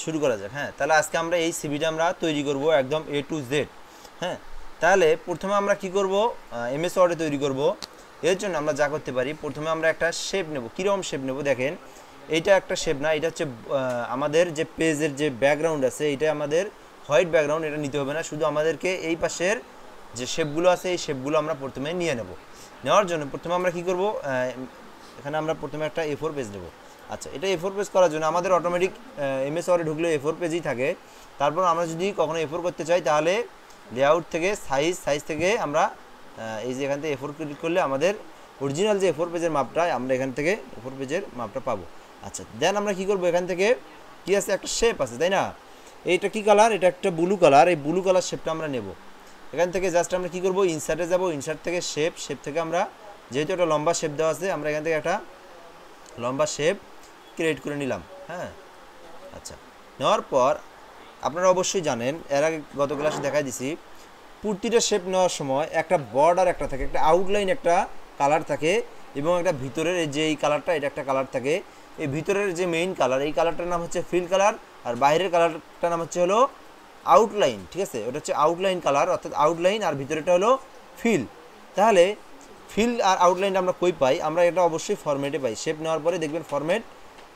শুরু করা যাক। হ্যাঁ, তাহলে আজকে আমরা এই সিভিটা আমরা তৈরি করব একদম A to Z। হ্যাঁ, তাহলে প্রথমে আমরা কি করব, MS ওয়ার্ডে তৈরি করব। এর জন্য আমরা যা করতে পারি, প্রথমে আমরা একটা শেপ নেব। কীরকম শেপ নেব দেখেন, এইটা একটা শেপ না, এটা হচ্ছে আমাদের যে পেজের যে ব্যাকগ্রাউন্ড আছে, এটা আমাদের হোয়াইট ব্যাকগ্রাউন্ড, এটা নিতে হবে না। শুধু আমাদেরকে এই পাশের যে শেপগুলো আছে এই শেপগুলো আমরা প্রথমে নিয়ে নেব। নেওয়ার জন্য প্রথমে আমরা কি করব, এখানে আমরা প্রথমে একটা A4 পেজ নেব। আচ্ছা, এটা A4 পেজ করার জন্য আমাদের অটোমেটিক MS ওয়ার্ডে ঢুকলে A4 পেজই থাকে। তারপর আমরা যদি কখনো A4 করতে চাই, তাহলে লেআউট থেকে সাইজ থেকে আমরা এই যে এখান থেকে A4 ক্লিক করলে আমাদের অরিজিনাল যে A4 পেজের মাপটা, আমরা এখান থেকে A4 পেজের মাপটা পাবো। আচ্ছা, দেন আমরা কি করব, এখান থেকে কি আছে, একটা শেপ আছে তাই না, এইটা কি কালার, এটা একটা ব্লু কালার। এই ব্লু কালার শেপটা আমরা নেব। এখান থেকে জাস্ট আমরা কি করব, ইনসার্টে যাব। ইনসার্ট থেকে শেপ থেকে আমরা, যেহেতু একটা লম্বা শেপ দেওয়া আছে, আমরা এখান থেকে একটা লম্বা শেপ ক্রিয়েট করে নিলাম। হ্যাঁ, আচ্ছা, নেওয়ার পর আপনারা অবশ্যই জানেন, এর আগে গত ক্লাসে দেখাই দিছি, প্রতিটা শেপ নেওয়ার সময় একটা বর্ডার একটা থাকে, একটা আউটলাইন একটা কালার থাকে, এবং একটা ভিতরের যে এই কালারটা, এটা একটা কালার থাকে। এই ভিতরের যে মেইন কালার, এই কালারটার নাম হচ্ছে ফিল কালার, আর বাইরের কালারটার নাম হচ্ছে হলো আউটলাইন। ঠিক আছে, ওটা হচ্ছে আউটলাইন কালার, অর্থাৎ আউটলাইন, আর ভিতরেটা হলো ফিল। তাহলে ফিল আর আউটলাইনটা আমরা কই পাই, আমরা এটা অবশ্যই ফরম্যাটে পাই। শেপ নেওয়ার পরে দেখবেন ফরম্যাট,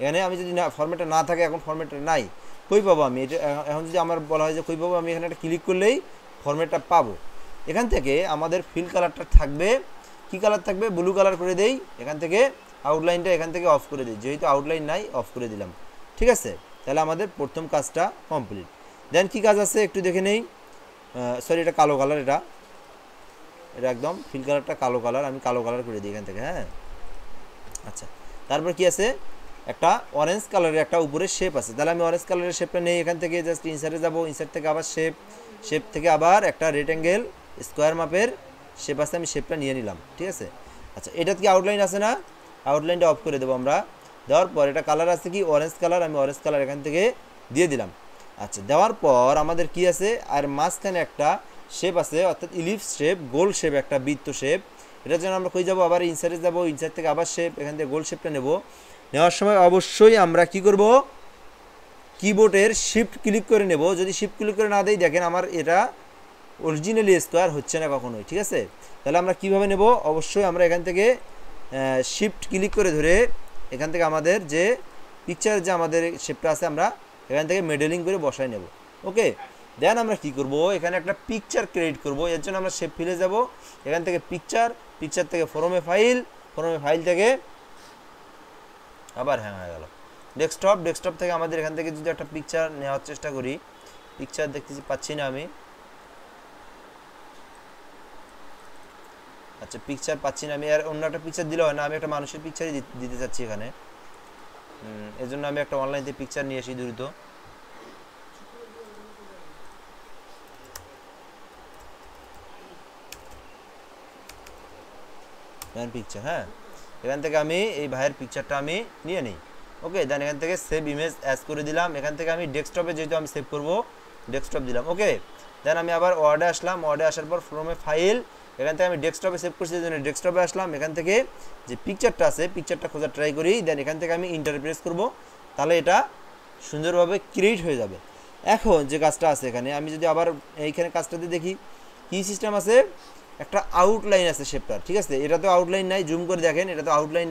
এখানে আমি যদি না ফরম্যাটে না থাকে, এখন ফরম্যাটে নাই, কই পাবো আমি এটা, এখন যদি আমার বলা হয় যে কই পাবো, আমি এখানে একটা ক্লিক করলেই ফরম্যাটটা পাবো। এখান থেকে আমাদের ফিল কালারটা থাকবে, কি কালার থাকবে, ব্লু কালার করে দেই। এখান থেকে আউটলাইনটা এখান থেকে অফ করে দিই, যেহেতু আউটলাইন নাই অফ করে দিলাম। ঠিক আছে, তাহলে আমাদের প্রথম কাজটা কমপ্লিট। দেন কি কাজ আছে একটু দেখে নেই। সরি, এটা কালো কালার, এটা একদম ফিল কালারটা কালো কালার, আমি কালো কালার করে দিই এখান থেকে। হ্যাঁ, আচ্ছা, তারপর কি আছে, একটা অরেঞ্জ কালারের একটা উপরে শেপ আছে। তাহলে আমি অরেঞ্জ কালারের শেপটা নেই, এখান থেকে জাস্ট ইনসার্টে যাব। ইনসার্ট থেকে আবার শেপ থেকে আবার একটা রেক্ট্যাঙ্গেল স্কোয়ার মাপের শেপ আছে, আমি শেপটা নিয়ে নিলাম। ঠিক আছে, আচ্ছা, এটা কি আউটলাইন আছে না, আউটলাইনটা অফ করে দেবো আমরা। দেওয়ার পর এটা কালার আছে কি অরেঞ্জ কালার, আমি অরেঞ্জ কালার এখান থেকে দিয়ে দিলাম। আচ্ছা, দেওয়ার পর আমাদের কি আছে, আর মাঝখানে একটা শেপ আছে, অর্থাৎ ইলিপস শেপ, গোল শেপ, একটা বৃত্ত শেপ। এটার জন্য আমরা কই যাব, আবার ইনসার্টে যাব। ইনসার্ট থেকে আবার শেপ, এখান থেকে গোল শেপটা নেব। নেওয়ার সময় অবশ্যই আমরা কি করব, কিবোর্ডের শিফট ক্লিক করে নেব। যদি শিফট ক্লিক করে না দেই, দেখেন আমার এটা অরিজিনালি স্কোয়ার হচ্ছে না কখনোই। ঠিক আছে, তাহলে আমরা কিভাবে নেব, অবশ্যই আমরা এখান থেকে শিফট ক্লিক করে ধরে, এখান থেকে আমাদের যে পিকচার যে আমাদের শেপটা আছে, আমরা এখান থেকে মডেলিং করে বসাই নেব। ওকে, দেন আমরা কি করব, এখানে একটা পিকচার ক্রিয়েট করব। এর জন্য আমরা শেপ ফিলে যাব, এখান থেকে পিকচার থেকে ফরমে ফাইল থেকে আবার হ্যাং হয়ে গেল ডেস্কটপ থেকে আমাদের এখান থেকে যদি একটা পিকচার নেওয়ার চেষ্টা করি, পিকচার দেখতেছি পাচ্ছি না আমি। আচ্ছা, পিকচার পাচ্ছি না আমি, আর অন্য একটা পিকচার দিলে হয় না, আমি একটা মানুষের পিকচারই দিতে চাচ্ছি এখানে। এর জন্য আমি একটা অনলাইন থেকে পিকচার নিয়ে আসি দ্রুত। পিকচার, হ্যাঁ, এখান থেকে আমি এই ভাইয়ের পিকচারটা আমি নিয়ে নিই। ওকে, দেন এখান থেকে সেভ ইমেজ অ্যাজ করে দিলাম। এখান থেকে আমি ডেস্কটপে, যেহেতু আমি সেভ করব, ডেস্কটপ দিলাম। ওকে, দেন আমি আবার ওয়ার্ডে আসলাম। ওয়ার্ডে আসার পর ফ্রমে ফাইল, এখান থেকে আমি ডেস্কটপে সেভ করছি, এই জন্য ডেস্কটপে আসলাম। এখান থেকে যে পিকচারটা আছে, পিকচারটা খোঁজার ট্রাই করি। দেন এখান থেকে আমি ইন্টার প্রেস করব, তাহলে এটা সুন্দরভাবে ক্রিয়েট হয়ে যাবে। এখন যে কাজটা আছে এখানে, আমি যদি আবার এইখানে কাজটাতে দেখি, কি সিস্টেম আছে, একটা আউটলাইন আছে শেপটার। ঠিক আছে, এটা তো আউটলাইন নাই, জুম করে দেখেন, এটা তো আউটলাইন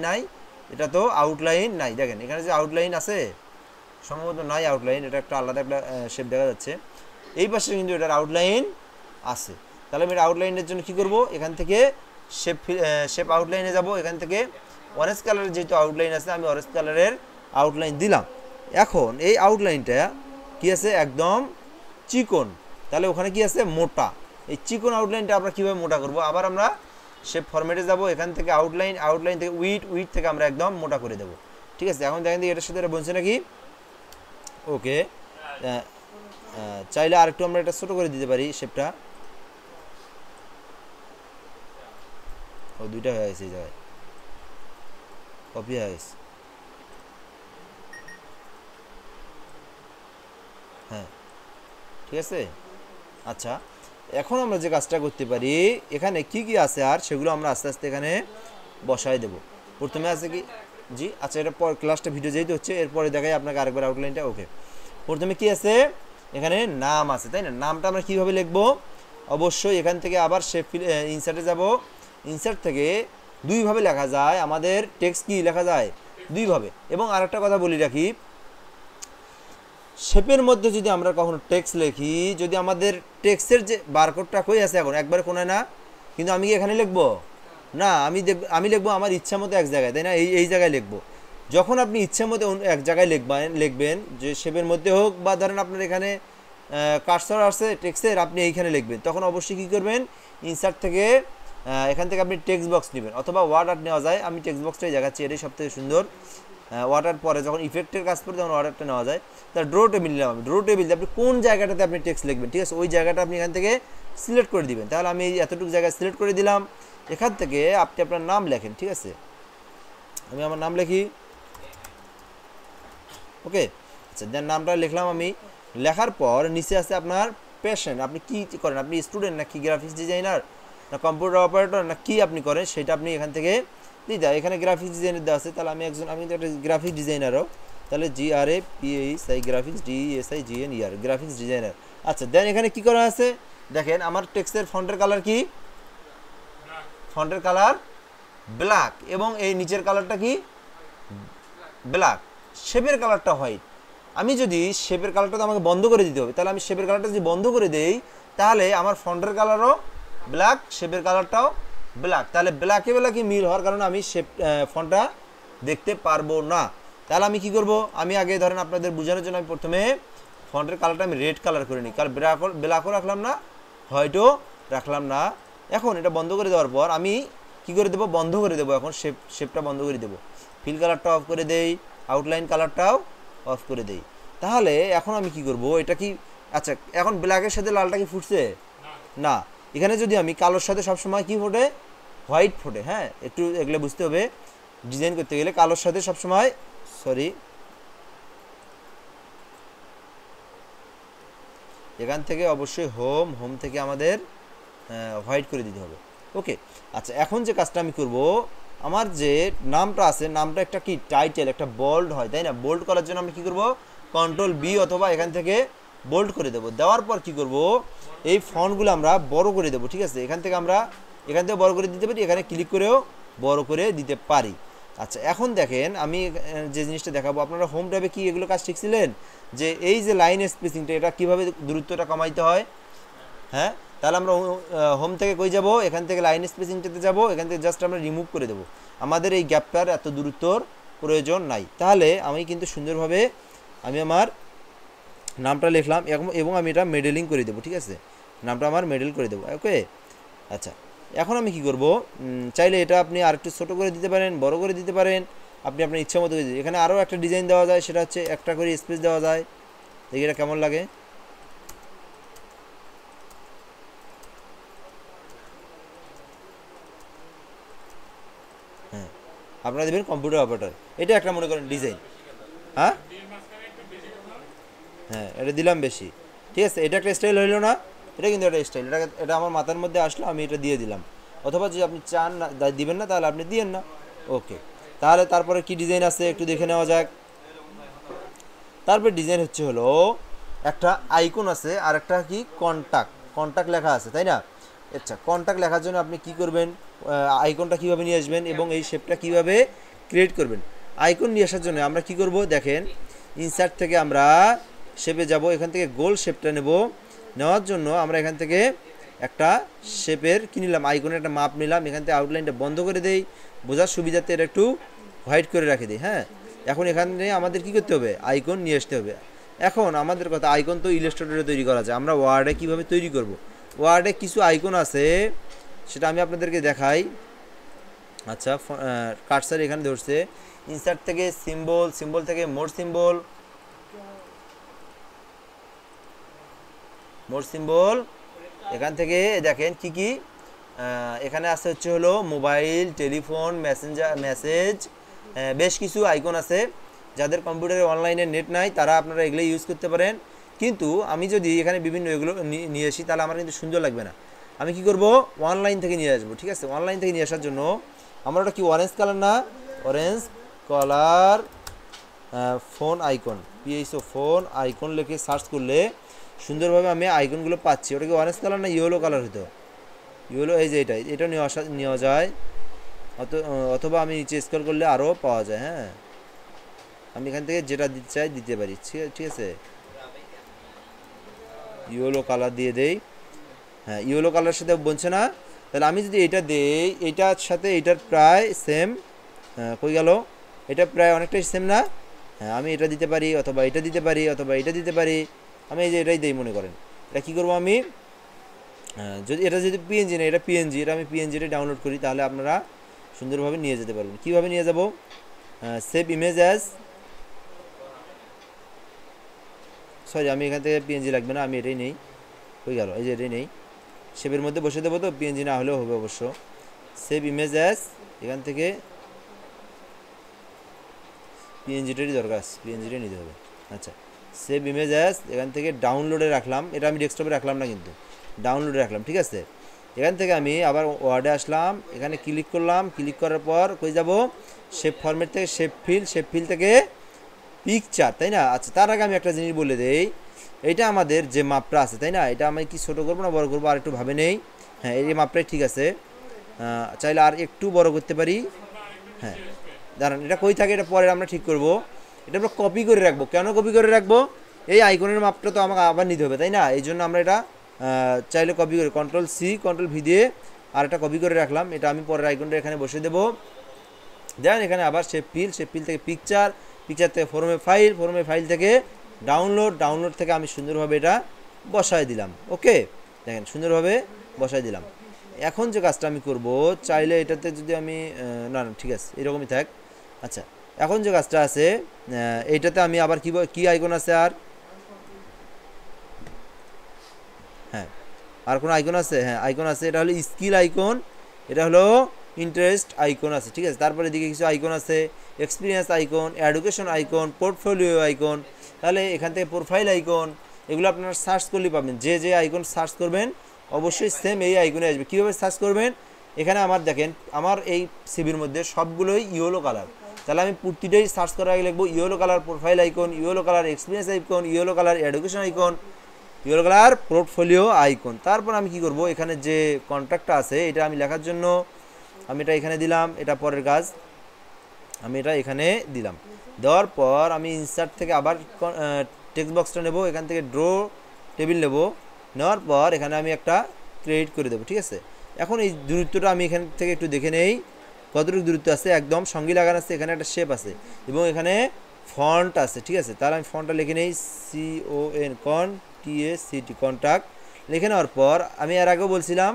নাই, দেখেন এখানে যে আউটলাইন আছে, সম্ভবত নাই আউটলাইন, এটা একটা আলাদা একটা শেপ দেখা যাচ্ছে। এই পাশে কিন্তু এটার আউটলাইন আছে। তাহলে আমি আউটলাইনের জন্য কি করব, এখান থেকে শেপ আউটলাইনে যাব। এখান থেকে অরেঞ্জ কালারের যেহেতু আউটলাইন আছে, আমি অরেঞ্জ কালারের আউটলাইন দিলাম। এখন এই আউটলাইনটা কি আছে, একদম চিকন, তাহলে ওখানে কি আছে, মোটা। এই চিকন আউটলাইনটা আমরা কীভাবে মোটা করব, আবার আমরা শেপ ফরম্যাটে যাব। এখান থেকে আউটলাইন থেকে উইড থেকে আমরা একদম মোটা করে দেবো। ঠিক আছে, এখন দেখেন এটার সাথে এটা বলছে নাকি। ওকে, চাইলে আর একটু আমরা এটা ছোটো করে দিতে পারি শেপটা। ও, দুইটা হয়ে গেছে, এই জায়গায় কপি হয়ে গেছে। হ্যাঁ, ঠিক আছে। আচ্ছা, এখন আমরা যে কাজটা করতে পারি, এখানে কি কি আছে আর সেগুলো আমরা আস্তে আস্তে এখানে বসাই দেব। প্রথমে আছে কি, জি, আচ্ছা, এটা পর ক্লাসটা ভিডিও যেহেতু হচ্ছে, এরপরে দেখাই আপনাকে আরেকবার আউটলাইনটা। ওকে, প্রথমে কি আছে, এখানে নাম আছে, তাই না? নামটা আমরা কীভাবে লিখবো? অবশ্যই এখান থেকে আবার শেপ ইনসার্টে যাব। ইনসার্ট থেকে দুইভাবে লেখা যায়, আমাদের টেক্সট কি লেখা যায় দুইভাবে। এবং আরেকটা কথা বলি রাখি, শেপের মধ্যে যদি আমরা কখনো টেক্সট লিখি, যদি আমাদের টেক্সটের যে বারকোডটা কই আছে, এখন একবারে কোনায় না, কিন্তু আমি কি এখানে লিখবো না, আমি লিখবো আমার ইচ্ছা মতো এক জায়গায়, তাই না? এই জায়গায় লিখবো। যখন আপনি ইচ্ছা মতো এক জায়গায় লিখবেন, যে শেপের মধ্যে হোক বা ধরেন আপনার এখানে কার্সর আছে টেক্সটের, আপনি এইখানে লিখবেন, তখন অবশ্যই কী করবেন, ইনসার্ট থেকে এখান থেকে আপনি টেক্সট বক্স নেবেন, অথবা ওয়ার্ড আর্ট নেওয়া যায়। আমি টেক্সট বক্সটাই দেখাচ্ছি, এটাই সবথেকে সুন্দর। ওয়ার্ড আর্ট পরে যখন ইফেক্টের কাজ করে তখন ওয়ার্ড আর্টটা নেওয়া যায়। তার ড্র টেবিল নিলাম আমি। ড্র টেবিলতে আপনি কোন জায়গাটাতে আপনি টেক্সট লিখবেন, ঠিক আছে, ওই জায়গাটা আপনি এখান থেকে সিলেক্ট করে দিবেন। তাহলে আমি এতটুকু জায়গায় সিলেক্ট করে দিলাম। এখান থেকে আপনি আপনার নাম লেখেন, ঠিক আছে, আমি আমার নাম লিখি, ওকে। আচ্ছা, যার নামটা লিখলাম আমি। লেখার পর নিচে আছে আপনার প্যাশন, আপনি কি করেন, আপনি স্টুডেন্ট নাকি গ্রাফিক্স ডিজাইনার না কম্পিউটার অপারেটর না কি আপনি করেন, সেটা আপনি এখান থেকে দিতে। এখানে গ্রাফিক্স ডিজাইনার দেওয়া আছে, তাহলে আমি কিন্তু একটা গ্রাফিক্স ডিজাইনারও, তাহলে GRAPHI graphics DESIGNER graphics designer. আচ্ছা, দেন এখানে কি করা আছে দেখেন, আমার টেক্সটের ফন্টের কালার কি, ফন্টের কালার ব্ল্যাক, এবং এই নিচের কালারটা কি ব্ল্যাক, শেপের কালারটা হোয়াইট। আমি যদি শেপের কালারটা তো আমাকে বন্ধ করে দিতে হবে, তাহলে আমি শেপের কালারটা যদি বন্ধ করে দেই, তাহলে আমার ফন্টের কালারও ব্ল্যাক, শেপের কালারটাও ব্ল্যাক। তাহলে ব্ল্যাকে ব্ল্যাকে মিল হওয়ার কারণে আমি শেপ ফন্টটা দেখতে পারবো না। তাহলে আমি কি করব, আমি আগে ধরেন আপনাদের বোঝানোর জন্য আমি প্রথমে ফন্টের কালারটা আমি রেড কালার করে নিই, কারণ ব্ল্যাকও রাখলাম না, হোয়াইটও রাখলাম না। এখন এটা বন্ধ করে দেওয়ার পর আমি কি করে দেবো, বন্ধ করে দেবো। এখন শেপটা বন্ধ করে দেবো, ফিল কালারটা অফ করে দেই, আউটলাইন কালারটাও অফ করে দেই। তাহলে এখন আমি কি করব, এটা কি, আচ্ছা, এখন ব্ল্যাকের সাথে লালটা কি ফুটছে না, এখানে যদি আমি কালোর সাথে সবসময় কি ফোটে, হোয়াইট ফোটে। হ্যাঁ, একটু এগুলো বুঝতে হবে, ডিজাইন করতে গেলে কালোর সাথে সবসময়, সরি, এখান থেকে অবশ্যই হোম থেকে আমাদের হোয়াইট করে দিতে হবে, ওকে। আচ্ছা, এখন যে কাজটা আমি করব, আমার যে নামটা আছে, নামটা একটা কি টাইটেল, একটা বোল্ড হয়, তাই না? বোল্ড করার জন্য আমি কি করব, কন্ট্রোল B অথবা এখান থেকে বোল্ড করে দেবো। দেওয়ার পর কি করব, এই ফন্টগুলো আমরা বড় করে দেবো, ঠিক আছে। এখান থেকে বড় করে দিতে পারি, এখানে ক্লিক করেও বড় করে দিতে পারি। আচ্ছা, এখন দেখেন আমি যে জিনিসটা দেখাবো, আপনারা হোম ট্যাবে কি এগুলো কাজ শিখছিলেন, যে এই যে লাইন স্পেসিংটা, এটা কিভাবে দূরত্বটা কমাইতে হয়। হ্যাঁ, তাহলে আমরা হোম থেকে কই যাব, এখান থেকে লাইন স্পেসিংটাতে যাব, এখান থেকে জাস্ট আমরা রিমুভ করে দেবো, আমাদের এই গ্যাপটার এত দূরত্বর প্রয়োজন নাই। তাহলে আমি কিন্তু সুন্দরভাবে আমি আমার নামটা লিখলাম, এবং আমি এটা মেডেলিং করে দেবো, ঠিক আছে, নামটা আমার মেডেল করে দেবো, ওকে। আচ্ছা, এখন আমি কি করব, চাইলে এটা আপনি আর একটু ছোটো করে দিতে পারেন, বড় করে দিতে পারেন, আপনি আপনার ইচ্ছা মতো। এখানে আরও একটা ডিজাইন দেওয়া যায়, সেটা হচ্ছে একটা করে স্পেস দেওয়া যায়, দেখি এটা কেমন লাগে। হ্যাঁ, আপনারা দেবেন কম্পিউটার অপারেটর, এটা একটা মনে করেন ডিজাইন। হ্যাঁ হ্যাঁ, এটা দিলাম বেশি, ঠিক আছে, এটা একটা স্টাইল হইলো না, এটা কিন্তু একটা স্টাইল, এটা আমার মাথার মধ্যে আসলো, আমি এটা দিয়ে দিলাম। অথবা যদি আপনি চান না দিবেন না, তাহলে আপনি দিয়েন না, ওকে। তাহলে তারপরে কি ডিজাইন আছে একটু দেখে নেওয়া যাক। তারপরে ডিজাইন হলো একটা আইকন আছে, আর একটা কি কন্টাক্ট লেখা আছে, তাই না? আচ্ছা, কন্টাক্ট লেখার জন্য আপনি কি করবেন, আইকনটা কিভাবে নিয়ে আসবেন এবং এই শেপটা কিভাবে ক্রিয়েট করবেন। আইকন নিয়ে আসার জন্য আমরা কি করব, দেখেন, ইনসার্ট থেকে আমরা শেপে যাব, এখান থেকে গোল শেপটা নেওয়ার জন্য আমরা এখান থেকে একটা শেপের কি নিলাম, আইকনের একটা মাপ নিলাম, এখান থেকে আউটলাইনটা বন্ধ করে দেই, বোঝার সুবিধাতে এটা একটু হোয়াইট করে রাখে দিই। হ্যাঁ, এখন এখানে আমাদের কি করতে হবে, আইকন নিয়ে আসতে হবে। এখন আমাদের কথা, আইকন তো ইলাস্ট্রেটরে তৈরি করা যায়, আমরা ওয়ার্ডে কিভাবে তৈরি করব। ওয়ার্ডে কিছু আইকন আছে, সেটা আমি আপনাদেরকে দেখাই। আচ্ছা, কার্সার এখানে ধরছে, ইনসার্ট থেকে সিম্বল থেকে মোর সিম্বল, এখান থেকে দেখেন কি কি এখানে আছে, হলো মোবাইল, টেলিফোন, মেসেজ, বেশ কিছু আইকন আছে। যাদের কম্পিউটারে অনলাইনে নেট নাই, তারা আপনারা এগুলো ইউজ করতে পারেন। কিন্তু আমি যদি এখানে বিভিন্ন এগুলো নিয়ে আসি, তাহলে আমার কিন্তু সুন্দর লাগবে না। আমি কি করব, অনলাইন থেকে নিয়ে আসবো, ঠিক আছে। অনলাইন থেকে নিয়ে আসার জন্য আমরা ওটা কি, অরেঞ্জ কালার না, orange colour phone icon, PHO phone icon লিখে সার্চ করলে সুন্দরভাবে আমি আইকনগুলো পাচ্ছি। ওটা কি অরেঞ্জ কালার না ইয়েলো কালার হতো? ইয়েলো, এই যে এটা নেওয়া যায়। অথবা আমি নিচে স্ক্রল করলে আরও পাওয়া যায়। হ্যাঁ, আমি এখান থেকে যেটা দিতে চাই দিতে পারি। ঠিক আছে, ইয়েলো কালার দিয়ে দেই। হ্যাঁ, ইয়েলো কালারের সাথে বলছে না, তাহলে আমি যদি এটা দেই, এইটার সাথে এটার প্রায় সেম। কই গেল? এটা প্রায় অনেকটাই সেম না? হ্যাঁ, আমি এটা দিতে পারি, অথবা এটা দিতে পারি, অথবা এটা দিতে পারি। আমি এই যে এটাই দেই মনে করেন। এটা কী করবো আমি, যদি এটা যদি পিএনজি না, এটা পিএনজি, এটা আমি পিএনজিটা ডাউনলোড করি, তাহলে আপনারা সুন্দরভাবে নিয়ে যেতে পারবেন। কীভাবে নিয়ে যাব? সেভ ইমেজ অ্যাজ, সরি আমি এখান থেকে পিএনজি লাগবে না, আমি এটাই নেই। হয়ে গেল, এই যে এটাই নেই। সেভের মধ্যে বসে দেবো, তো পিএনজি না হলেও হবে অবশ্য। সেভ ইমেজ অ্যাজ, এখান থেকে পিএনজিটারই দরকার আছে, পিএনজিটাই নিতে হবে। আচ্ছা, সেভ ইমেজ অ্যাজ, এখান থেকে ডাউনলোডে রাখলাম। এটা আমি ডেস্কটপে রাখলাম না, কিন্তু ডাউনলোডে রাখলাম। ঠিক আছে, এখান থেকে আমি আবার ওয়ার্ডে আসলাম, এখানে ক্লিক করলাম। ক্লিক করার পর কই যাব? শেপ ফরম্যাট থেকে শেপ ফিল থেকে পিকচার, তাই না? আচ্ছা, তার আগে আমি একটা জিনিস বলে দেই, এইটা আমাদের যে মাপটা আছে, তাই না? এটা আমি কি ছোটো করবো না বড় করবো? আর একটু ভাবে নেই। হ্যাঁ, এই মাপটাই ঠিক আছে। চাইলে আর একটু বড় করতে পারি। হ্যাঁ, দাঁড়ান, এটা কই থাকে এটা পরে আমরা ঠিক করব। এটা আমরা কপি করে রাখবো। কেন কপি করে রাখবো? এই আইকনের মাপটা তো আমাকে আবার নিতে হবে, তাই না? এই জন্য আমরা এটা চাইলে কপি করে কন্ট্রোল ভি দিয়ে আর একটা কপি করে রাখলাম। এটা আমি পরের আইকনটা এখানে বসে দেবো। দেন এখানে আবার শেপ ফিল থেকে পিকচার থেকে ফরমে ফাইল থেকে ডাউনলোড থেকে আমি সুন্দরভাবে এটা বসায় দিলাম। ওকে, দেখেন সুন্দরভাবে বসায় দিলাম। এখন যে কাজটা আমি করব, চাইলে এটাতে যদি আমি না ঠিক আছে, এরকমই থাক। আচ্ছা, এখন যে কাজটা আছে, এইটাতে আমি আবার কি আইকন আছে? হ্যাঁ, আর কোনো আইকন আছে? হ্যাঁ, আইকন আছে। এটা হলো স্কিল আইকন, এটা হলো ইন্টারেস্ট আইকন আছে। ঠিক আছে, তারপরে এদিকে কিছু আইকন আছে, experience icon, education icon, portfolio icon. তাহলে এখান থেকে প্রোফাইল আইকন, এগুলো আপনারা সার্চ করলেই পাবেন। যে আইকন সার্চ করবেন অবশ্যই সেম এই আইকনে আসবে। কীভাবে সার্চ করবেন? এখানে আমার দেখেন, আমার এই সিভির মধ্যে সবগুলোই ইয়েলো কালার। তাহলে আমি প্রতিটাই সার্চ করার আগে লিখবো yellow colour profile icon, yellow colour experience icon, yellow colour education icon, yellow colour portfolio icon. তারপর আমি কি করব, এখানে যে কন্ট্রাক্টটা আছে এটা আমি লেখার জন্য আমি এটা এখানে দিলাম। এটা পরের কাজ, আমি এটা এখানে দিলাম। দেওয়ার পর আমি ইনসার্ট থেকে আবার টেক্সট বক্সটা নেব, এখান থেকে ড্র টেবিল নেব। নেওয়ার পর এখানে আমি একটা ক্রিয়েট করে দেবো। ঠিক আছে, এখন এই দূরত্বটা আমি এখান থেকে একটু দেখে নেই কতটুকু দূরত্ব আছে। একদম সঙ্গী লাগানো আছে, এখানে একটা শেপ আছে এবং এখানে ফন্ট আছে। ঠিক আছে, তাহলে আমি ফন্টটা লিখে নেই, CON কন্ট্যাক্ট লিখে নেওয়ার পর আমি এর আগেও বলছিলাম,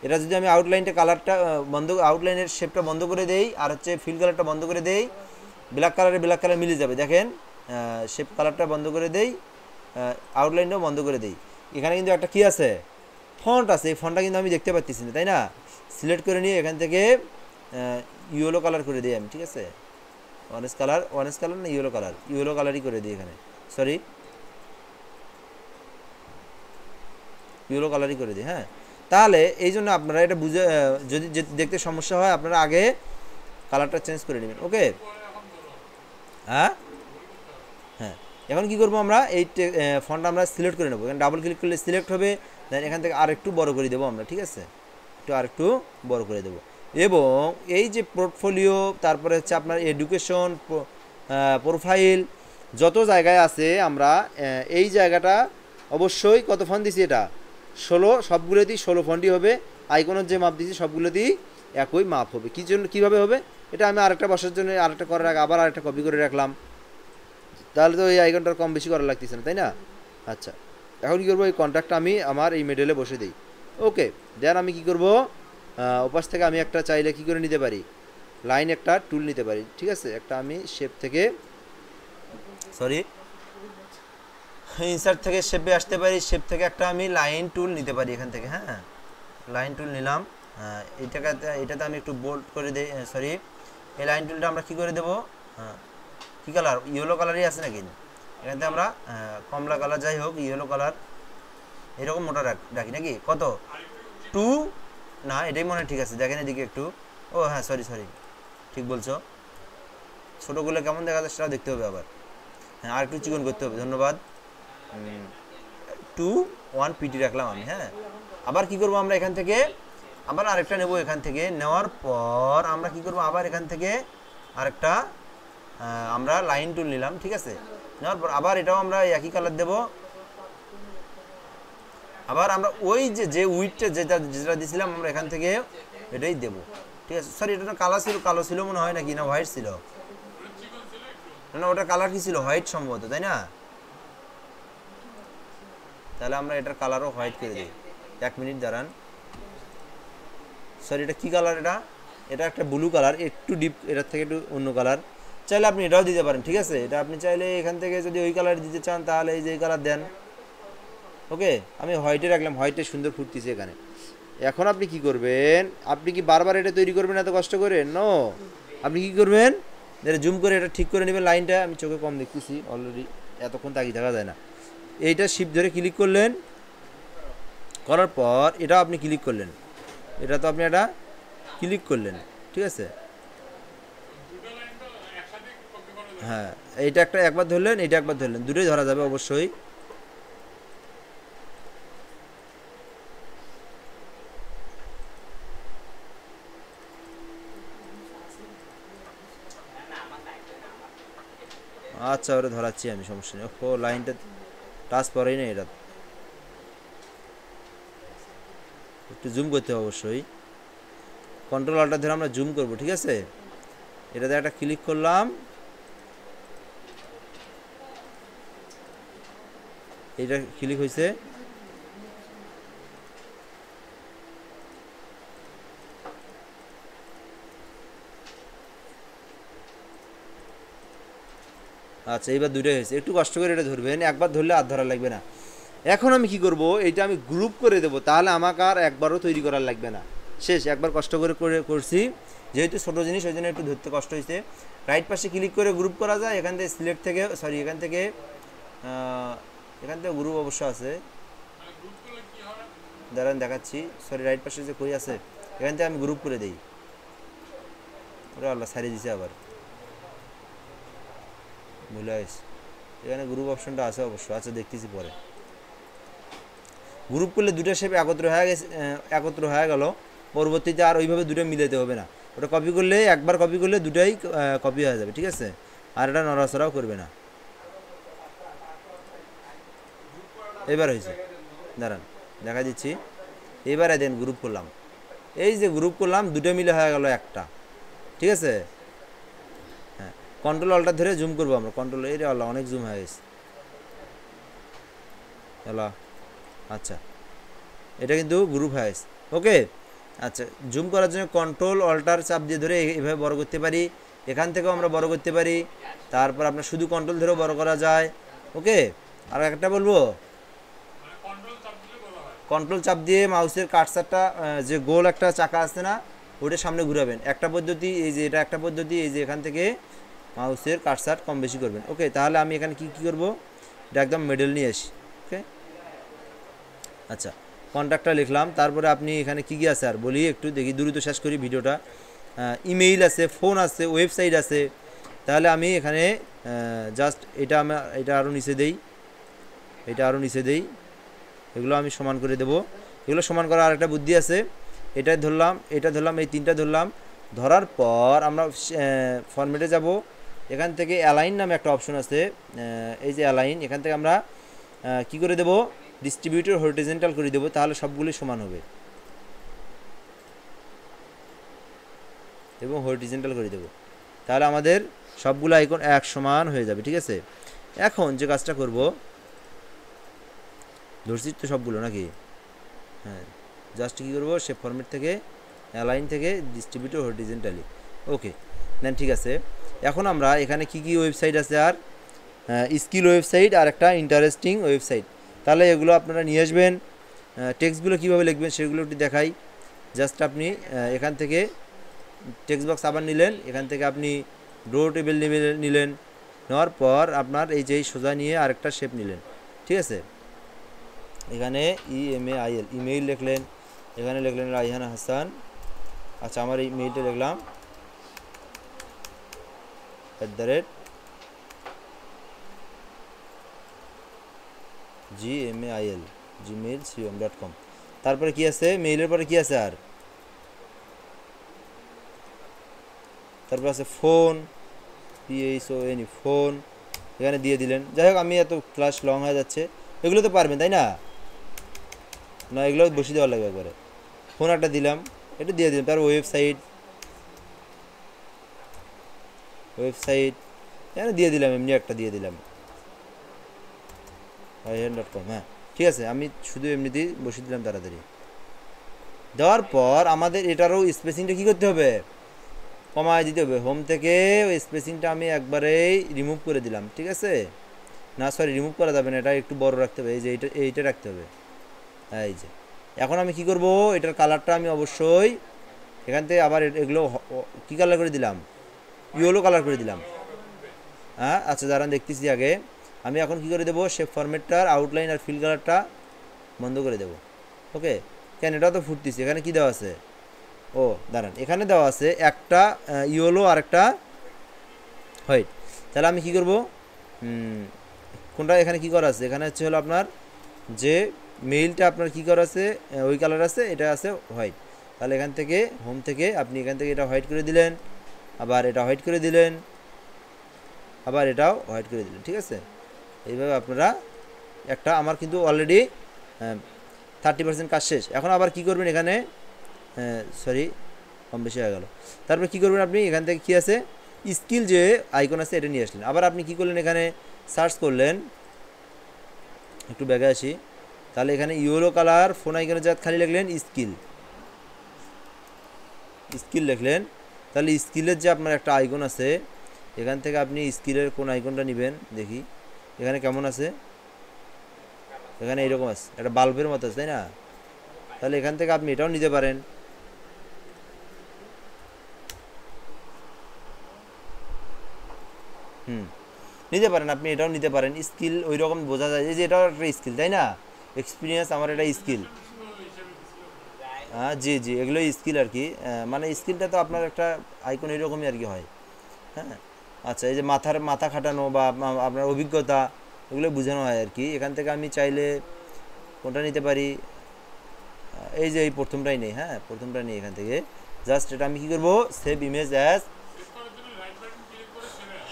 এটা যদি আমি আউটলাইনটা কালারটা আউটলাইনের শেপটা বন্ধ করে দেই আর হচ্ছে ফিল কালারটা বন্ধ করে দেই, ব্ল্যাক কালার মিলে যাবে। দেখেন, শেপ কালারটা বন্ধ করে দেই, আউটলাইনটাও বন্ধ করে দেই। এখানে কিন্তু একটা কি আছে? ফন্ট আছে। এই ফন্টটা কিন্তু আমি দেখতে পাচ্ছি না, তাই না? সিলেক্ট করে নিয়ে এখান থেকে ইয়েলো কালার করে দিই আমি। ঠিক আছে, অরেঞ্জ কালার না ইয়েলো কালারই করে দিই এখানে। সরি, ইয়েলো কালারই করে দিই। হ্যাঁ, তাহলে এই জন্য আপনারা এটা বুঝে, যদি দেখতে সমস্যা হয় আপনারা আগে কালারটা চেঞ্জ করে নেবেন। ওকে, হ্যাঁ, এখন কি করবো আমরা? এই ফন্টটা আমরা সিলেক্ট করে নেবো। এখানে ডাবল ক্লিক করলে সিলেক্ট হবে। দেন এখান থেকে আর একটু বড় করে দেবো আমরা। ঠিক আছে, আর একটু বড় করে দেবো। এবং এই যে পোর্টফোলিও, তারপরে হচ্ছে আপনার এডুকেশন, প্রোফাইল, যত জায়গায় আছে আমরা এই জায়গাটা অবশ্যই কত ফন্ট দিছি? এটা 16, সবগুলোতেই 16 ফন্টই হবে। আইকনের যে মাপ দিছি সবগুলোতেই একই মাপ হবে। কীভাবে হবে? এটা আমি আরেকটা বসার জন্য আরেকটা করার আগে আবার আরেকটা কপি করে রাখলাম, তাহলে তো এই আইকনটার কম বেশি করা লাগতেছে না, তাই না? আচ্ছা, এখন কী করবো? এই কন্ট্যাক্টটা আমি আমার এই মিডলে বসে দিই। ওকে, দেন আমি কি করব? ওপাশ থেকে আমি একটা চাইলে কি করে নিতে পারি? লাইন একটা টুল নিতে পারি। ঠিক আছে, একটা আমি শেপ থেকে ইনসার্ট থেকে শেপে আসতে পারি। শেপ থেকে একটা আমি লাইন টুল নিতে পারি এখান থেকে। হ্যাঁ, লাইন টুল নিলাম। এটাতে আমি একটু বোল্ড করে দিই। এই লাইন টুলটা আমরা কি করে দেবো? কী কালার? ইয়েলো কালারই আছে নাকি? এখানে আমরা কমলা কালার, যাই হোক ইয়েলো কালার এরকম মোটা রাখি নাকি? কত? 2 না, এটাই মনে হয় ঠিক আছে। দেখেন এদিকে একটু। ও হ্যাঁ, সরি ঠিক বলছো। ছোটোগুলো কেমন দেখা যায় সেটাও দেখতে হবে আবার। হ্যাঁ, আর একটু চিকন করতে হবে। ধন্যবাদ। 2 1 পিটি রাখলাম আমি। হ্যাঁ, আবার কি করব আমরা এখান থেকে আবার আরেকটা নেব। এখান থেকে নেওয়ার পর আমরা কি করব আবার এখান থেকে আরেকটা আমরা লাইন টুল নিলাম। ঠিক আছে, নেওয়ার পর আবার এটাও আমরা একই কালার দেব। আবার আমরা ওই যে উইডটা যেটা দিয়েছিলাম আমরা এখান থেকে এটাই দেব। ঠিক আছে, সরি এটা কালো ছিল মনে হয়, নাকি না হোয়াইট ছিল? না, ওটা কালার কি ছিল? হোয়াইট সম্ভবত, তাই না? তাহলে আমরা এটার কালারও হোয়াইট করে দিই। 1 মিনিট দাঁড়ান। সরি, এটা কি কালার? এটা একটা ব্লু কালার, একটু ডিপ, এটার থেকে একটু অন্য কালার। চাইলে আপনি এটাও দিতে পারেন। ঠিক আছে, এটা আপনি চাইলে এখান থেকে যদি ওই কালার দিতে চান তাহলে এই যে এই কালার দেন। ওকে, আমি হোয়াইটে রাখলাম, হোয়াইটে সুন্দর ফুটতেছে এখানে। এখন আপনি কি করবেন? আপনি কি বারবার এটা তৈরি করবেন এত কষ্ট করে? নো, আপনি কি করবেন? এটা জুম করে এটা ঠিক করে নেবেন লাইনটা। আমি চোখে কম দেখতেছি অলরেডি, এতক্ষণ তাকিয়ে থাকা যায় না। এইটা শিফট ধরে ক্লিক করলেন, করার পর এটা আপনি ক্লিক করলেন, এটা তো আপনি এটা ক্লিক করলেন। ঠিক আছে, হ্যাঁ, এইটা একটা একবার ধরলেন, এইটা একবার ধরলেন, দুটোই ধরা যাবে অবশ্যই। আচ্ছা, ওটা ধরাচ্ছি আমি, সমস্যা নেই। ও, লাইনটা টাচ পরেই না, এটা একটু জুম করতে হবে অবশ্যই। কন্ট্রোল অল্টার ধরে আমরা জুম করব। ঠিক আছে, এটাতে একটা ক্লিক করলাম, এটা ক্লিক হয়েছে। আচ্ছা, এইবার দুটোই হয়েছে। একটু কষ্ট করে এটা ধরবেন, একবার ধরলে আর ধরা লাগবে না। এখন আমি কি করব? এটা আমি গ্রুপ করে দেব, তাহলে আমাকে আর একবারও তৈরি করার লাগবে না। শেষ, একবার কষ্ট করে করছি, যেহেতু ছোটো জিনিস ওই জন্য একটু ধরতে কষ্ট হয়েছে। রাইট পাশে ক্লিক করে গ্রুপ করা যায়। এখান থেকে সিলেক্ট থেকে, সরি এখান থেকে গ্রুপ অবশ্য আছে, দাঁড়ান দেখাচ্ছি। সরি, রাইট পাশে যে কই আছে, এখান থেকে আমি গ্রুপ করে দিই। ওরা আল্লাহ সারিয়ে দিছে, আবার ভুলে আসি। এখানে গ্রুপ অপশনটা আছে অবশ্য। আচ্ছা, দেখতেছি পরে। গ্রুপ করলে দুটো শেপ একত্র হয়ে গেল। পরবর্তীতে আর ওইভাবে দুটো মিলাতে হবে না। ওটা কপি করলে, একবার কপি করলে দুটাই কপি হয়ে যাবে। ঠিক আছে, আর এটা নড়াচড়াও করবে না। এবার হয়েছে, দাঁড়ান দেখা দিচ্ছি। এবারে দেন গ্রুপ করলাম, এই যে গ্রুপ করলাম, দুটো মিলে হয়ে গেল একটা। ঠিক আছে, হ্যাঁ, কন্ট্রোল অল্টার ধরে জুম করবো আমরা। কন্ট্রোল, এই রে আল্লাহ, অনেক জুম হয়ে গেছে। হ্যালো, আচ্ছা, এটা কিন্তু গ্রুপ হয়ে গেছে। ওকে, আচ্ছা, জুম করার জন্য কন্ট্রোল অল্টার চাপ দিয়ে ধরে এভাবে বড় করতে পারি। এখান থেকেও আমরা বড় করতে পারি। তারপর আপনার শুধু কন্ট্রোল ধরেও বড় করা যায়। ওকে, আর একটা বলবো, কন্ট্রোল চাপ দিয়ে মাউসের কার্সারটা, যে গোল একটা চাকা আছে না, ওটার সামনে ঘুরাবেন। একটা পদ্ধতি এই যে, এটা একটা পদ্ধতি, এই যে এখান থেকে মাউসের কার্সার কম বেশি করবেন। ওকে, তাহলে আমি এখানে কি করব? এটা একদম মিডল নিয়ে আসি। ওকে, আচ্ছা, কন্ট্যাক্টটা লিখলাম। তারপরে আপনি এখানে কী কী আছে আর বলি, একটু দেখি, দ্রুত শেষ করি ভিডিওটা। ইমেইল আছে, ফোন আছে, ওয়েবসাইট আছে। তাহলে আমি এখানে জাস্ট এটা আরও নিচে দেই, এটা আরও নিচে দেই, এগুলো আমি সমান করে দেব। এগুলো সমান করার আরেকটা বুদ্ধি আছে। এটা ধরলাম, এই তিনটা ধরলাম। ধরার পর আমরা ফরম্যাটে যাব। এখান থেকে অ্যালাইন নামে একটা অপশন আছে, এই যে অ্যালাইন, এখান থেকে আমরা কি করে দেব? ডিস্ট্রিবিউটর হরিজন্টাল করে দেব, তাহলে সবগুলি সমান হবে। এবং হরিজন্টাল করে দেব, তাহলে আমাদের সবগুলো আইকন এক সমান হয়ে যাবে। ঠিক আছে, এখন যে কাজটা করব, ধরছি তো সবগুলো নাকি? হ্যাঁ, জাস্ট কী করবো? সে ফরম্যাট থেকে, অ্যালাইন থেকে ডিস্ট্রিবিউটর হরিজন্টালি। ওকে দেন, ঠিক আছে। এখন আমরা এখানে কি কি ওয়েবসাইট আছে, আর স্কিল ওয়েবসাইট আর একটা ইন্টারেস্টিং ওয়েবসাইট, তাহলে এগুলো আপনারা নিয়ে আসবেন। টেক্সটগুলো কীভাবে লিখবেন সেগুলো একটু দেখাই। জাস্ট আপনি এখান থেকে টেক্সট বক্স আবার নিলেন, এখান থেকে আপনি ড্র টেবিল নিলেন, নেওয়ার পর আপনার এই যে সোজা নিয়ে আরেকটা শেপ নিলেন। ঠিক আছে, এখানে ইএমএআইএল ইমেইল লিখলেন, এখানে লিখলেন রাইহান হাসান। আচ্ছা, আমার এই মেইলটা লিখলাম। gmail.com। তারপরে কি আছে, মেইলের পরে কি আছে আর, তারপর আছে ফোন, PHONE ফোন, এখানে দিয়ে দিলেন। যাই হোক, আমি এত ক্লাস লং হয়ে যাচ্ছে, এগুলো তো পারবেন তাই না? না, এগুলো বসিয়ে দেওয়া লাগবে একবারে। ফোন একটা দিলাম, এটা দিয়ে দিলাম। তার ওয়েবসাইট এখানে দিয়ে দিলাম, এমনি একটা দিয়ে দিলাম ihan.com। হ্যাঁ ঠিক আছে, আমি শুধু এমনিতেই বসিয়ে দিলাম তাড়াতাড়ি। দেওয়ার পর আমাদের এটারও স্পেসিংটা কী করতে হবে, কমায় দিতে হবে। হোম থেকে ওই স্পেসিংটা আমি একবারেই রিমুভ করে দিলাম, ঠিক আছে? না সরি, রিমুভ করা যাবে না, এটা একটু বড় রাখতে হবে। এই যে এইটা রাখতে হবে। এই যে এখন আমি কি করব, এটার কালারটা আমি অবশ্যই এখান থেকে আবার এগুলো কী কালার করে দিলাম, ইয়েলো কালার করে দিলাম। হ্যাঁ আচ্ছা, দাঁড়ান দেখতেছি আগে। আমি এখন কি করে দেবো, শেপ ফরম্যাটটার আউটলাইন আর ফিল কালারটা বন্ধ করে দেবো। ওকে, কেন এটা তো ফুটতেছি, এখানে কি দেওয়া আছে, ও দাঁড়ান, এখানে দেওয়া আছে একটা ইয়েলো আর একটা হোয়াইট। তাহলে আমি কি করব, কোনটা এখানে কি করা আছে, এখানে হচ্ছে হলো আপনার যে মেইলটা আপনার কি করা আছে, ওই কালার আছে, এটা আছে হোয়াইট। তাহলে এখান থেকে হোম থেকে আপনি এখান থেকে এটা হোয়াইট করে দিলেন, আবার এটা হোয়াইট করে দিলেন, আবার এটাও হোয়াইট করে দিলেন, ঠিক আছে? এইভাবে আপনারা একটা, আমার কিন্তু অলরেডি 30% কাজ শেষ। এখন আবার কি করবেন, এখানে সরি কম বেশি হয়ে গেল। তারপরে কি করবেন, আপনি এখান থেকে কি আছে, স্কিল যে আইকন আছে এটা নিয়ে আসলেন। আবার আপনি কি করলেন, এখানে সার্চ করলেন, একটু ব্যাগে আসি। তাহলে এখানে ইয়েলো কালার ফোন আইকনের জায়গা খালি লিখলেন স্কিল লিখলেন। তাহলে স্কিলের যে আপনার একটা আইকন আছে, এখান থেকে আপনি স্কিলের কোন আইকনটা নেবেন দেখি, এখানে কেমন আছে, এখানে এইরকম আছে, একটা বাল্বের মতো আছে তাই না? তাহলে এখান থেকে আপনি এটাও নিতে পারেন। নিতে পারেন, আপনি এটাও নিতে পারেন। স্কিল ওই রকম বোঝা যায় যে এটাও একটা স্কিল তাই না, এক্সপিরিয়েন্স আমার এটা স্কিল। হ্যাঁ জি জি, এগুলোই স্কিল আর কি, মানে স্কিলটা তো আপনার একটা আইকন এরকমই আর কি হয়। হ্যাঁ আচ্ছা, এই যে মাথা খাটানো বা আপনার অভিজ্ঞতা, এগুলো বোঝানো হয় আর কি। এখান থেকে আমি চাইলে কোনটা নিতে পারি, এই যে এই প্রথমটাই নেই। হ্যাঁ প্রথমটা নেই, এখান থেকে জাস্ট এটা আমি কী করবো, সেভ ইমেজ অ্যাজ,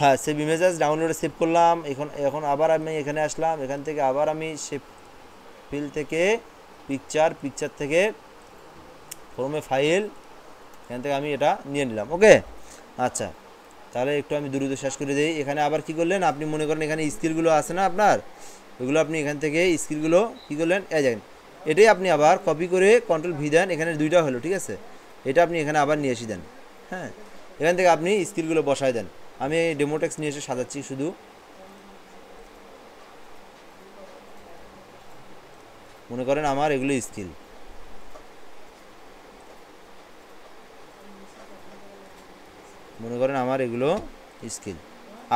হ্যাঁ সেভ ইমেজ অ্যাজ ডাউনলোডে সেভ করলাম। এখন আবার আমি এখানে আসলাম, এখান থেকে আবার আমি সেভ ফিল থেকে পিকচার থেকে ফর্মে ফাইল, এখান থেকে আমি এটা নিয়ে নিলাম। ওকে আচ্ছা, তাহলে একটু আমি দ্রুত শেষ করে দিই। এখানে আবার কি করলেন, আপনি মনে করেন এখানে স্কিলগুলো আছে না আপনার, ওইগুলো আপনি এখান থেকে স্কিলগুলো কী করলেন, এই দেখেন, এটাই আপনি আবার কপি করে Ctrl+V দেন, এখানে দুইটা হলো, ঠিক আছে? এটা আপনি এখানে আবার নিয়ে এসে দেন। হ্যাঁ এখান থেকে আপনি স্কিলগুলো বসায় দেন। আমি ডেমোটেক্স নিয়ে এসে সাজাচ্ছি শুধু। মনে করেন আমার এগুলো স্কিল, মনে করেন আমার এগুলো স্কিল,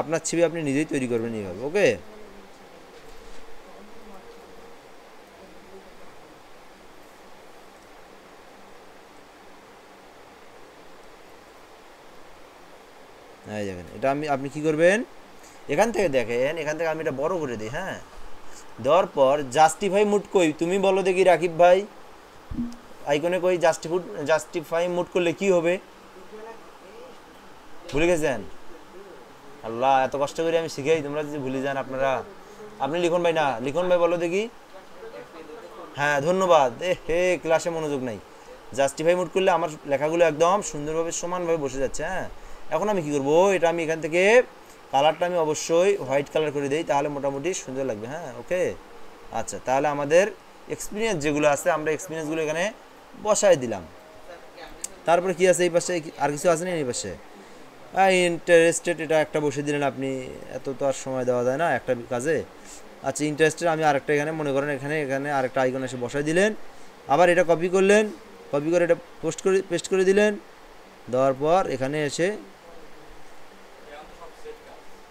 আপনার ছবি আপনি নিজেই তৈরি করবেন এইভাবে। ওকে এই দেখেন, এটা আপনি কি করবেন, এখান থেকে দেখেন, এখান থেকে আমি এটা বড় করে দিই। হ্যাঁ দেওয়ার পর জাস্টিফাই মুড কই, তুমি বলো দেখি রাকিব ভাই, আইকনে কই জাস্টিফাই মুড করলে কি হবে, ভুলে গেছেন? আল্লাহ, এত কষ্ট করে আমি শিখাই, তোমরা যদি ভুলে যান আপনারা। আপনি লিখন ভাই, না লিখন ভাই বলো দেখি। হ্যাঁ ধন্যবাদ। হে ক্লাসে মনোযোগ নাই। জাস্টিফাই মুড করলে আমার লেখাগুলো একদম সুন্দরভাবে সমানভাবে বসে যাচ্ছে। হ্যাঁ এখন আমি কি করব, এটা আমি এখান থেকে কালারটা আমি অবশ্যই হোয়াইট কালার করে দিই, তাহলে মোটামুটি সুন্দর লাগবে। হ্যাঁ ওকে আচ্ছা, তাহলে আমাদের এক্সপিরিয়েন্স যেগুলো আছে আমরা এক্সপিরিয়েন্সগুলো এখানে বসায় দিলাম। তারপরে কি আছে এই পাশে, আর কিছু আছে না এই পাশে, ইন্টারেস্টেড, এটা একটা বসে দিলেন আপনি, এত তো আর সময় দেওয়া যায় না একটা কাজে। আচ্ছা ইন্টারেস্টেড আমি আরেকটা এখানে মনে করেন এখানে আরেকটা আইকন এসে বসাই দিলেন, আবার এটা কপি করলেন, কপি করে এটা পেস্ট করে দিলেন, দেওয়ার পর এখানে এসে,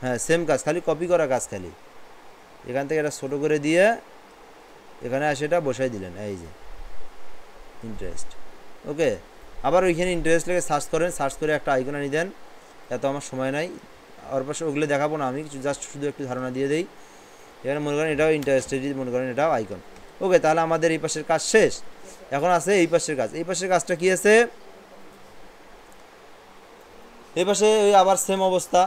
হ্যাঁ সেম কাজ, খালি কপি করা কাজ, খালি এখান থেকে এটা ছোটো করে দিয়ে এখানে এসে এটা বসাই দিলেন। এই যে ইন্টারেস্ট। ওকে আবার ওইখানে ইন্টারেস্ট লেগে সার্চ করেন, সার্চ করে একটা আইকন আনি দেন, এত আমার সময় নাই, ওর পাশে ওগুলো দেখাবো না, আমি কিছু জাস্ট শুধু একটু ধারণা দিয়ে দিই। এখানে মনে করেন এটাও ইন্টারেস্টেড, মনে করেন এটাও আইকন। ওকে, তাহলে আমাদের এই পাশের কাজ শেষ। এখন আছে এই পাশের কাজ। এই পাশের কাজটা কি আছে, এই পাশে ওই আবার সেম অবস্থা।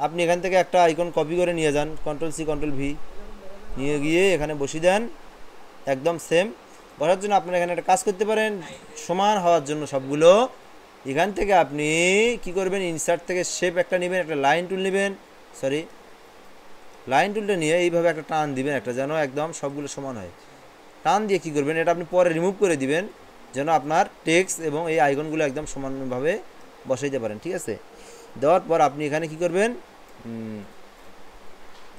আপনি এখান থেকে একটা আইকন কপি করে নিয়ে যান, কন্ট্রোল-সি কন্ট্রোল-ভি নিয়ে গিয়ে এখানে বসিয়ে দেন, একদম সেম। বসার জন্য আপনারা এখানে একটা কাজ করতে পারেন, সমান হওয়ার জন্য সবগুলো। এখান থেকে আপনি কি করবেন, ইনসার্ট থেকে শেপ একটা নেবেন, একটা লাইন টুল নেবেন, সরি লাইন টুলটা নিয়ে এইভাবে একটা টান দিবেন, একটা যেন একদম সবগুলো সমান হয়। টান দিয়ে কি করবেন, এটা আপনি পরে রিমুভ করে দিবেন, যেন আপনার টেক্সট এবং এই আইকনগুলো একদম সমানভাবে বসাইতে পারেন। ঠিক আছে, দেওয়ার পর আপনি এখানে কি করবেন,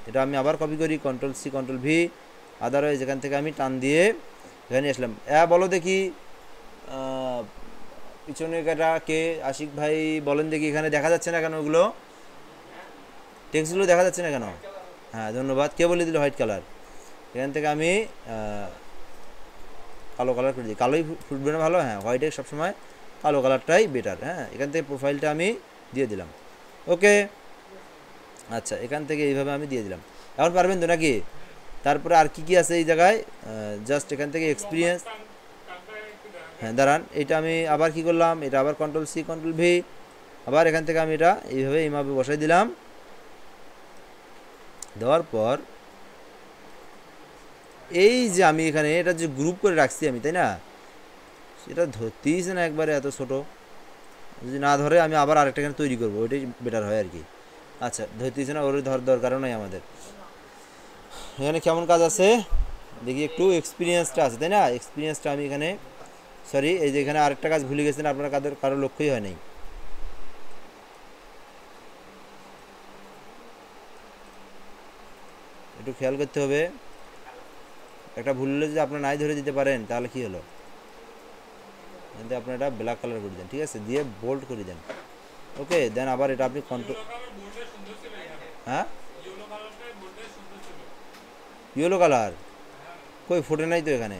এটা আমি আবার কপি করি, কন্ট্রোল-সি কন্ট্রোল-ভি। আদারওয়াইজ এখান থেকে আমি টান দিয়ে এখানে আসলাম। বলো দেখি পিছনে কাটা কে, আশিক ভাই বলেন দেখি, এখানে দেখা যাচ্ছে না কেন ওগুলো, টেক্সটগুলো দেখা যাচ্ছে না কেন? হ্যাঁ ধন্যবাদ, কে বলে দিল হোয়াইট কালার। এখান থেকে আমি কালো কালার করে দিই, কালোই ফুটবে না ভালো, হ্যাঁ হোয়াইটে সবসময় কালো কালারটাই বেটার। হ্যাঁ, এখান থেকে প্রোফাইলটা আমি দিয়ে দিলাম। ওকে, আচ্ছা এখান থেকে এইভাবে আমি দিয়ে দিলাম। এখন পারবেন তো নাকি? তারপরে আর কি কি আছে এই জায়গায়, জাস্ট এখান থেকে এক্সপিরিয়েন্স, হ্যাঁ দাঁড়ান, এটা আমি আবার কি করলাম, এটা আবার কন্ট্রোল-সি কন্ট্রোল-ভি, আবার এখান থেকে আমি এটা এইভাবে বসাই দিলাম। দেওয়ার পর এই যে আমি এখানে এটা যে গ্রুপ করে রাখছি আমি, তাই না, সেটা ধরতেইছে না একবারে, এত ছোট। যদি না ধরে আমি আবার আরেকটা এখানে তৈরি করবো, ওইটাই বেটার হয় আর কি। আচ্ছা ধরতেইছে না, ওর দরকারও নাই আমাদের। এখানে কেমন কাজ আছে দেখি একটু, এক্সপিরিয়েন্সটা আছে তাই না, এক্সপিরিয়েন্সটা আমি এখানে, সরি এই যে এখানে আরেকটা কাজ ভুলে গেছেন আপনারা, কারো লক্ষ্যই হয় নাই। একটু খেয়াল করতে হবে, একটা ভুল হলে যদি আপনারা নাই ধরে দিতে পারেন তাহলে কি হলো, কিন্তু আপনারা এটা ব্ল্যাক কালার করে দেন, ঠিক আছে, দিয়ে বোল্ড করে দেন। ওকে, দেন আবার এটা আপনি কন্ট্রোল, হ্যাঁ ইয়েলো কালার কই ফোটে নাই তো, এখানে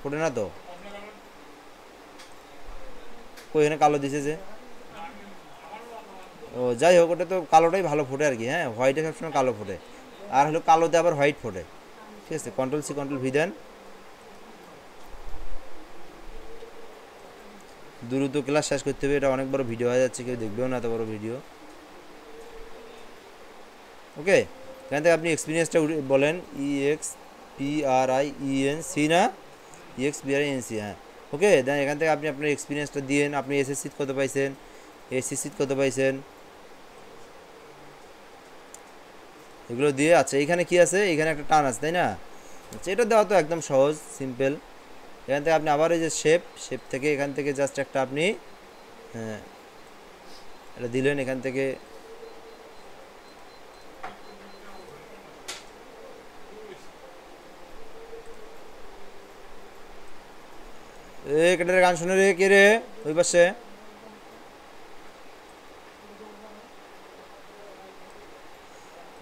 ফোটে না তো, কই এখানে কালো দিছে যে, ও যাই হোক, ওটা তো কালোটাই ভালো ফোটে আর কি। হ্যাঁ, হোয়াইটে সবসময় কালো ফোটে, আর হলো কালোতে আবার হোয়াইট ফোটে। ঠিক আছে, কন্ট্রোল-সি কন্ট্রোল-ভি দেন। দ্রুত ক্লাস শেষ করতে হবে, এটা অনেক বড় ভিডিও হয়ে যাচ্ছে, কেউ দেখবেও না এত বড় ভিডিও। ওকে, এখান থেকে আপনি এক্সপিরিয়েন্সটা বলেন, EXPRIENC না, EXPRINC, হ্যাঁ ওকে। দেন এখান থেকে আপনি আপনার এক্সপিরিয়েন্সটা দিয়েন, আপনি এসএসসি কত পাইছেন, এসএসসি কত পাইছেন, এগুলো দিয়ে। আচ্ছা এখানে কি আছে, এখানে একটা টান আছে তাই না, আচ্ছা এটা দেওয়া তো একদম সহজ সিম্পল। এখান থেকে আপনি আবার এই যে শেপ থেকে এখান থেকে জাস্ট একটা আপনি, হ্যাঁ এটা দিলেন, এখান থেকে কেটারে গান শুনে রে, কে রে ওই পাশে,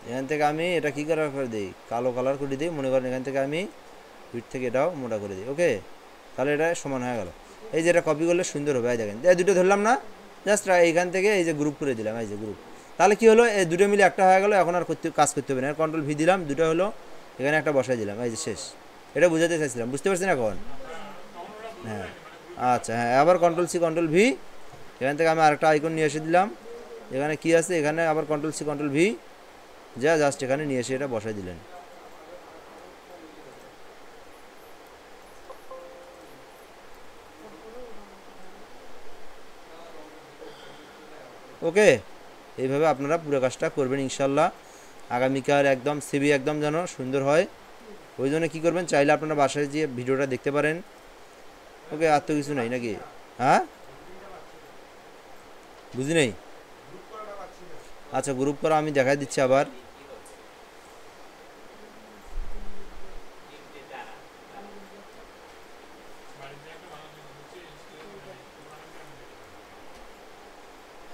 এখান থেকে আমি এটা কি কালার করে দিই, কালো কালার করে দিই, মনে করেন এখান থেকে আমি উইথ থেকে এটাও মোটা করে দিই। ওকে, তাহলে এটা সমান হয়ে গেল। এই যে এটা কপি করলে সুন্দর হবে, এই দেখেন এই দুটো ধরলাম না, জাস্ট এইখান থেকে এই যে গ্রুপ করে দিলাম, এই যে গ্রুপ, তাহলে কি হলো, এই দুটো মিলে একটা হয়ে গেল। এখন আর কাজ করতে হবে না, কন্ট্রোল-ভি দিলাম, দুটো হলো, এখানে একটা বসাই দিলাম, এই যে শেষ। এটা বুঝাতে চাইছিলাম, বুঝতে পারছেন এখন? হ্যাঁ আচ্ছা, হ্যাঁ আবার কন্ট্রোল-সি কন্ট্রোল-ভি, এখান থেকে আমি আরেকটা আইকন নিয়ে এসে দিলাম, এখানে কি আছে, এখানে আবার কন্ট্রোল-সি কন্ট্রোল-ভি, জাস্ট এখানে নিয়ে এসে এটা বসাই দিলেন। ওকে, এইভাবে আপনারা পুরো কাজটা করবেন ইনশাল্লাহ। আগামীকাল একদম সিবি একদম যেন সুন্দর হয়, ওই জন্য কী করবেন, চাইলে আপনারা বাসায় গিয়ে ভিডিওটা দেখতে পারেন। ওকে, আর তো কিছু নাই নাকি? হ্যাঁ বুঝি নেই, আচ্ছা গ্রুপ করা আমি দেখাই দিচ্ছি আবার।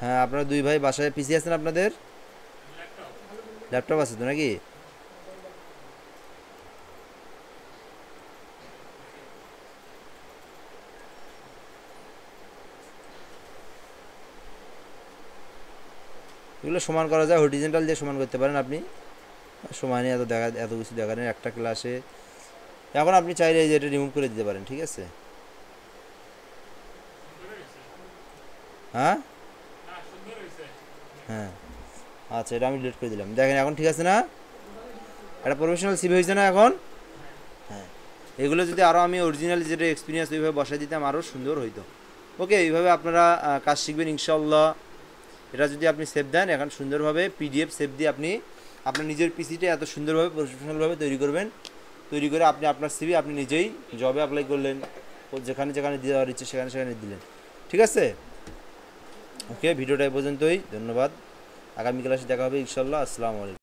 হ্যাঁ আপনারা দুই ভাই বাসায় পিসি আছেন, আপনাদের ল্যাপটপ আছে তো নাকি? এগুলো সমান করা যায়, হরিজেন্টাল দিয়ে সমান করতে পারেন আপনি, সময় নিয়ে এত কিছু দেখা নেই একটা ক্লাসে। এখন আপনি চাইলে এই যে এটা রিমুভ করে দিতে পারেন, ঠিক আছে? হ্যাঁ হ্যাঁ আচ্ছা, এটা আমি ডিলিট করে দিলাম, দেখেন এখন ঠিক আছে না? একটা প্রফেশনাল সিভি হয়েছে না এখন? হ্যাঁ, এগুলো যদি আরও আমি অরিজিনাল যেটা এক্সপিরিয়েন্স ওইভাবে বসাই দিতাম আরও সুন্দর হইতো। ওকে, এইভাবে আপনারা কাজ শিখবেন ইনশাল্লাহ। এটা যদি আপনি সেভ দেন, এখন সুন্দরভাবে পিডিএফ সেভ দিয়ে আপনি আপনার নিজের পিসিটা এত সুন্দরভাবে প্রফেশনালভাবে তৈরি করবেন। তৈরি করে আপনি আপনার সিভি আপনি নিজেই জবে অ্যাপ্লাই করলেন, যেখানে যেখানে দেওয়ার ইচ্ছে সেখানে সেখানে দিলেন, ঠিক আছে? ওকে, ভিডিওটা এই পর্যন্তই, ধন্যবাদ। আগামী ক্লাসে দেখা হবে ইনশাল্লাহ। আসসালামু আলাইকুম।